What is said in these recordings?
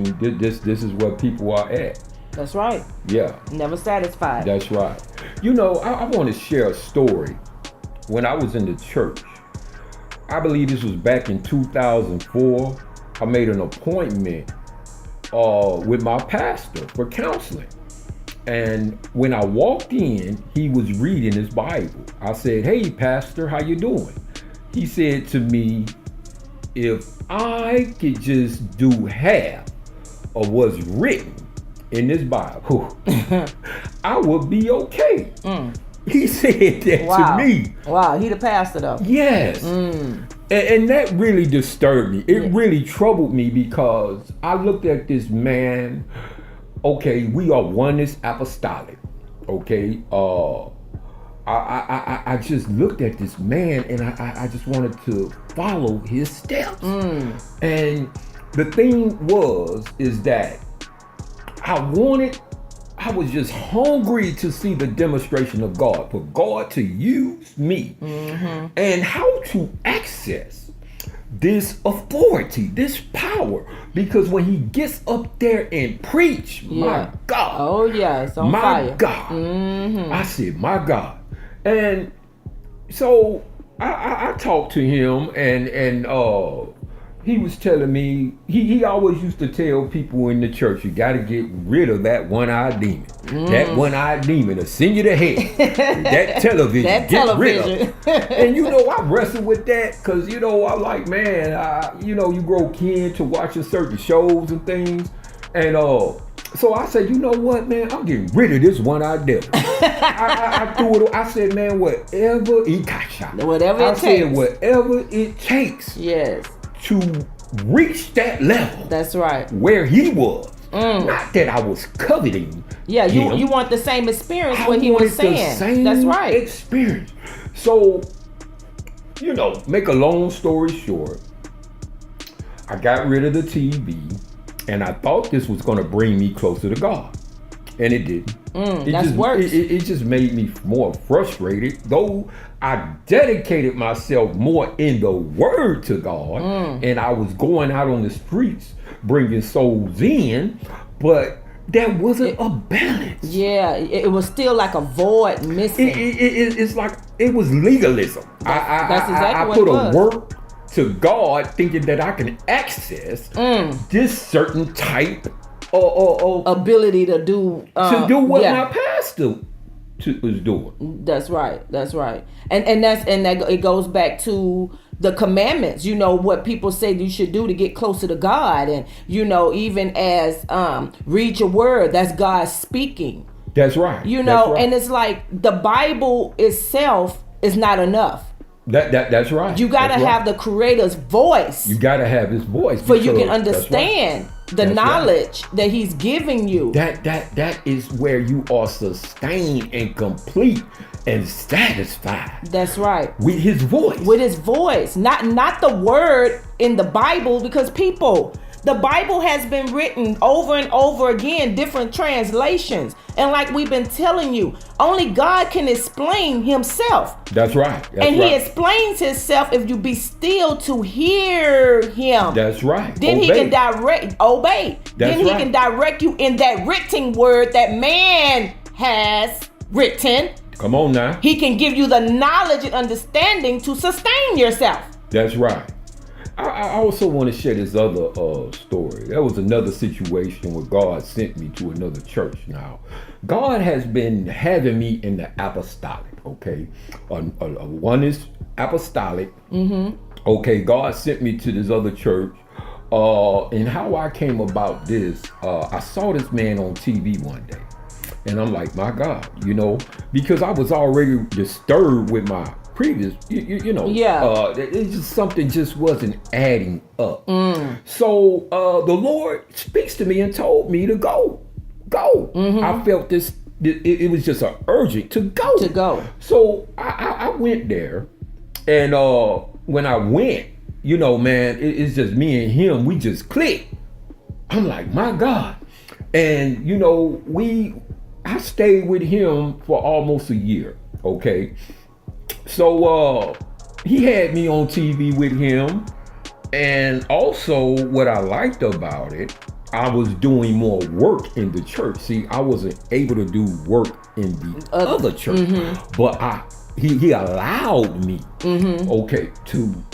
This is where people are at. That's right. Yeah. Never satisfied. That's right. I want to share a story. When I was in the church, I believe this was back in 2004, I made an appointment with my pastor for counseling. And when I walked in, he was reading his Bible. I said, "Hey, pastor, how you doing?" He said to me, "If I could just do half of what's written in this Bible, I would be okay." He said that to me. Wow, he the pastor though. Yes. And that really disturbed me. It really troubled me because I looked at this man. Okay, we are oneness apostolic. Okay. I just looked at this man and I just wanted to follow his steps. And the thing is that I was just hungry to see the demonstration of God, for God to use me, and how to access this authority, this power. Because when he gets up there and preach, my God. Oh yeah, it's on fire. My God. I said, my God. And so I talked to him and he was telling me, he always used to tell people in the church, you got to get rid of that one-eyed demon. That one-eyed demon will send you to hell. That television, get rid of it. And I wrestle with that because, I'm like, man, you grow kin to watching certain shows and things. And so I said, you know what, man, I'm getting rid of this one-eyed devil. I threw it. I said, man, whatever it takes. Whatever it takes. Yes. To reach that level. That's right. Where he was. Not that I was coveting. Yeah, you want the same experience what he was saying. That's right. Experience. So, make a long story short, I got rid of the TV and I thought this was going to bring me closer to God. And it didn't. That's worse. It just made me more frustrated. Though I dedicated myself more in the word to God, and I was going out on the streets bringing souls in, but there wasn't a balance. Yeah, it was still like a void missing. It's like it was legalism. That's exactly what it was. I put a work to God thinking that I can access this certain type ability to do what my pastor was doing. That's right. And it goes back to the commandments, what people say you should do to get closer to God. And even as read your word, that's God speaking. That's right. That's right. And it's like the Bible itself is not enough. That's right. You got to have the Creator's voice. You got to have his voice for you can understand the knowledge that he's giving you. That is where you are sustained and complete and satisfied. That's right. With his voice. With his voice. Not the word in the Bible, because the Bible has been written over and over again, different translations. And like we've been telling you, only God can explain himself. That's right. He explains himself if you be still to hear him. That's right. Then he can obey. Then he can direct you in that written word that man has written. Come on now. He can give you the knowledge and understanding to sustain yourself. That's right. I also want to share this other story. There was another situation where God sent me to another church. Now, God has been having me in the apostolic, okay? A oneness apostolic. Okay, God sent me to this other church. And how I came about this, I saw this man on TV one day. And I'm like, my God, because I was already disturbed with my previous, it's just something just wasn't adding up. So the Lord speaks to me and told me to go. I felt this, it was just an urgent to go. So I went there, and when I went, man, it's just me and him, we just clicked. I'm like, my God. And I stayed with him for almost a year, okay? So he had me on TV with him, and also what I liked about it, I was doing more work in the church. See, I wasn't able to do work in the other church, but he allowed me, okay, to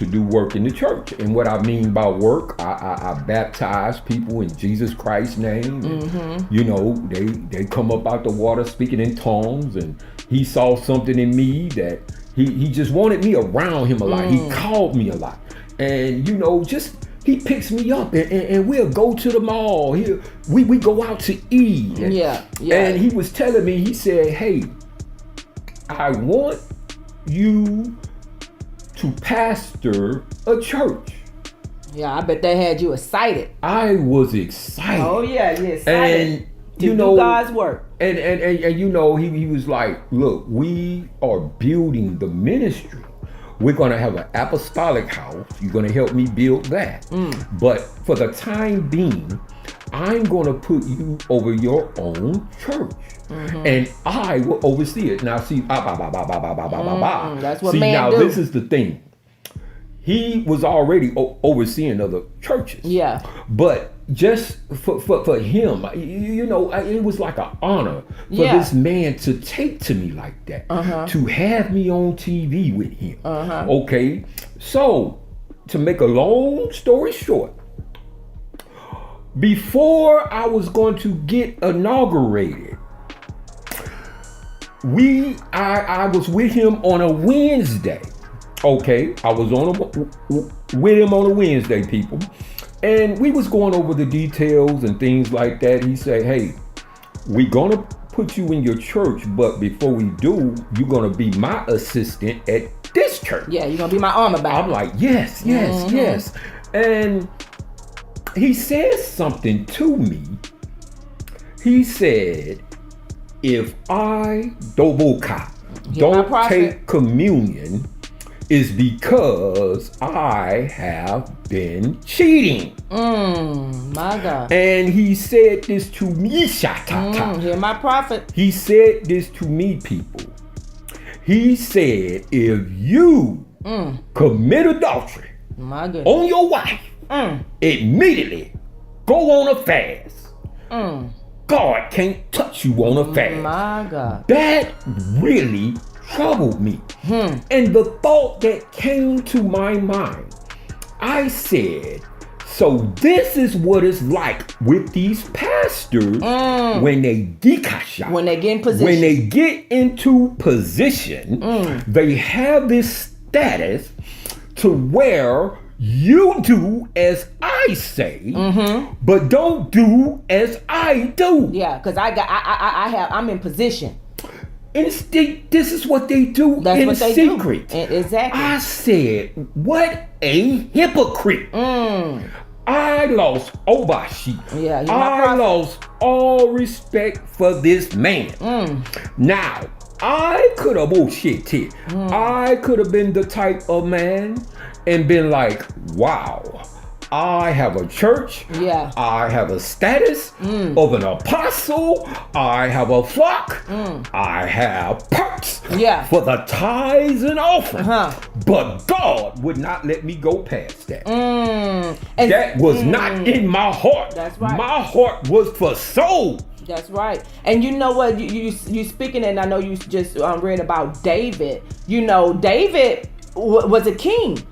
do work in the church. And what I mean by work, I baptize people in Jesus Christ's name. And, you know, they come up out the water speaking in tongues, and he saw something in me that he just wanted me around him a lot. He called me a lot, and you know, he picks me up and we'll go to the mall. We go out to eat. And, and he was telling me, he said, hey, I want you to pastor a church. Yeah, I bet they had you excited. I was excited. Oh yeah, you're excited. And to you know, do God's work. And you know, he was like, look, we are building the ministry. We're going to have an apostolic house. You're going to help me build that. But for the time being, I'm going to put you over your own church. And I will oversee it. Now, see, that's what see, man now do. This is the thing. He was already overseeing other churches. Yeah. But just for him, you know, it was like an honor for this man to take to me like that, to have me on TV with him. Okay, so to make a long story short, before I was going to get inaugurated, I was with him on a Wednesday. Okay, I was with him on a Wednesday, people. And we was going over the details and things like that. He said, hey, we're going to put you in your church, but before we do, you're going to be my assistant at this church. Yeah, you're going to be my armor bearer. I'm like, yes. And he said something to me. He said, if I don't take communion, is because I have been cheating. My God. And he said this to me, Hear my prophet. He said this to me, people. He said, if you commit adultery My goodness. on your wife, immediately go on a fast. God can't touch you on a fast. My God. That really troubled me. And the thought that came to my mind, I said, so this is what it's like with these pastors when they get in position. When they get into position, they have this status to where you do as I say, but don't do as I do. Yeah, because I'm in position. This is what they do in secret. Exactly. I said, what a hypocrite. I lost Obashi. Yeah, I lost all respect for this man. Now, I could have bullshitted. I could have been the type of man and been like, wow, I have a church. Yeah. I have a status of an apostle. I have a flock. I have perks for the tithes and offering. But God would not let me go past that. And that was not in my heart. That's right. My heart was for souls. That's right. And you know what? You speaking, and I know you just read about David. You know, David was a king.